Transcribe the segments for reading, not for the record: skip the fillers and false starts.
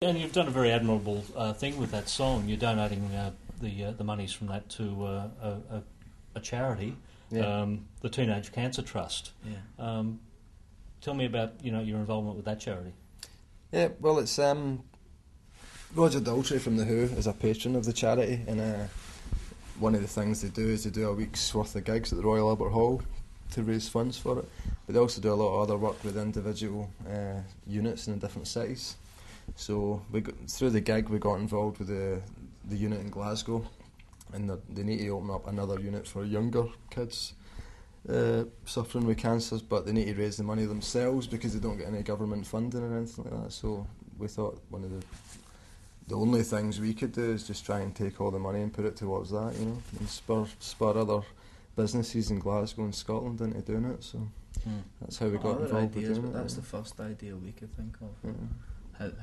And you've done a very admirable thing with that song. You're donating the monies from that to a charity, the Teenage Cancer Trust. Yeah. Tell me about your involvement with that charity. Yeah, well, it's Roger Daltrey from The Who is a patron of the charity, and one of the things they do is they do a week's worth of gigs at the Royal Albert Hall to raise funds for it. But they also do a lot of other work with individual units in the different cities. So through the gig we got involved with the unit in Glasgow, and they need to open up another unit for younger kids suffering with cancers, but they need to raise the money themselves because they don't get any government funding or anything like that. So we thought one of the only things we could do is just try and take all the money and put it towards that, and spur other businesses in Glasgow and Scotland into doing it. So that's how we got involved with doing it. That's the first idea we could think of. Yeah.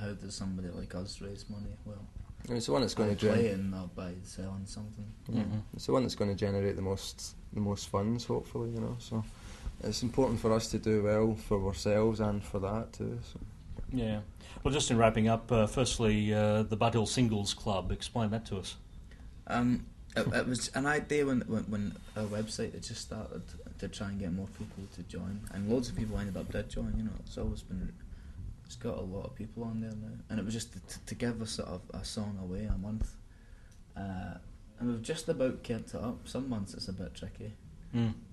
How does somebody like us raise money? Well, and it's the one that's going to playing or by selling something. Mm-hmm. It's the one that's going to generate the most funds, hopefully. So it's important for us to do well for ourselves and for that too. So. Yeah. Well, just in wrapping up, firstly, the Budhill Singles Club. Explain that to us. It was an idea when our website had just started to try and get more people to join, and loads of people ended up did join. It's got a lot of people on there now, and it was just to give a sort of a song away a month, and we've just about kept it up. Some months it's a bit tricky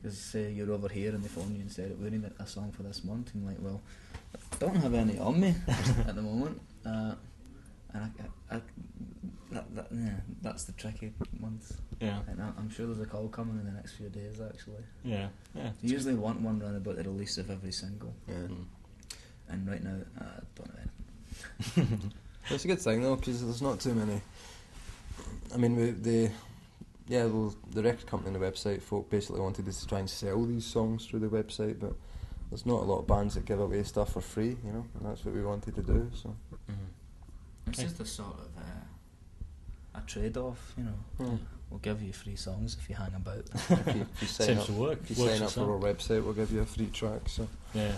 because say you're over here and they phone you and say we need a song for this month, and you're like, well, I don't have any on me at the moment, and that's the tricky month. Yeah, and I'm sure there's a call coming in the next few days actually. Yeah. They usually want one round about the release of every single. Yeah. And right now, I don't know anything. It's a good thing though, because there's not too many. I mean, the record company and the website folk basically wanted us to try and sell these songs through the website, but there's not a lot of bands that give away stuff for free, and that's what we wanted to do. So it's just a sort of a trade-off, We'll give you free songs if you hang about. If you sign Seems up, to work. If you sign up for our website, we'll give you a free track. So yeah.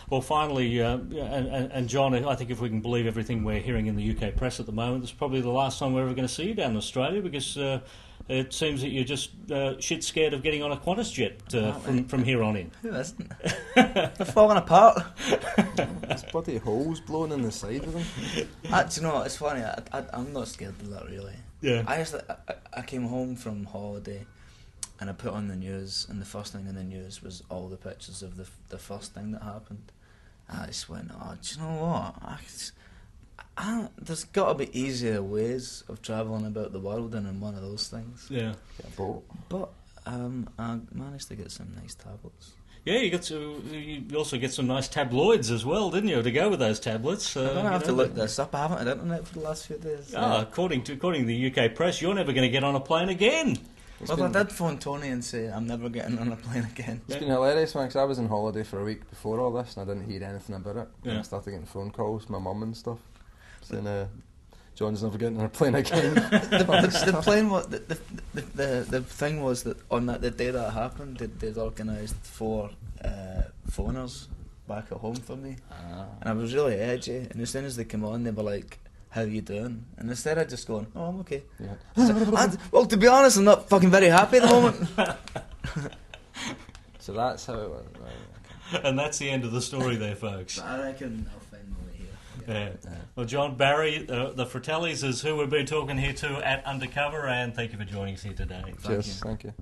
Well, finally, and John, I think if we can believe everything we're hearing in the UK press at the moment, it's probably the last time we're ever going to see you down in Australia, because it seems that you're just shit scared of getting on a Qantas jet from here on in. Who isn't? They're falling apart. There's bloody holes blown in the side of them. Do you know what? It's funny. I'm not scared of that really. Yeah. I came home from holiday, and I put on the news, and the first thing in the news was all the pictures of the first thing that happened. And I just went, do you know what? There's got to be easier ways of travelling about the world than in one of those things. Yeah. Get a boat. But I managed to get some nice tablets. Yeah, you also get some nice tabloids as well, didn't you, to go with those tablets? I'm going to have to look this up. I haven't had internet for the last few days. According to the UK press, you're never going to get on a plane again. Well, I did phone Tony and say I'm never getting on a plane again. It's been hilarious, man, 'cause I was on holiday for a week before all this, and I didn't hear anything about it. Yeah. And I started getting phone calls, my mum and stuff, saying John's never getting on a plane again. the plane was the thing was that on the day that happened, they'd organised 4 phoners back at home for me, and I was really edgy. And as soon as they came on, they were like, "How you doing?" And instead of just going, "Oh, I'm okay." Yeah. Well, to be honest, I'm not fucking very happy at the moment. So that's how it went. Right, okay. And that's the end of the story there, folks. I reckon I'll find my way here. Yeah. Well, John Barry, the Fratellis is who we've been talking here to at Undercover, and thank you for joining us here today. Cheers. Thank you.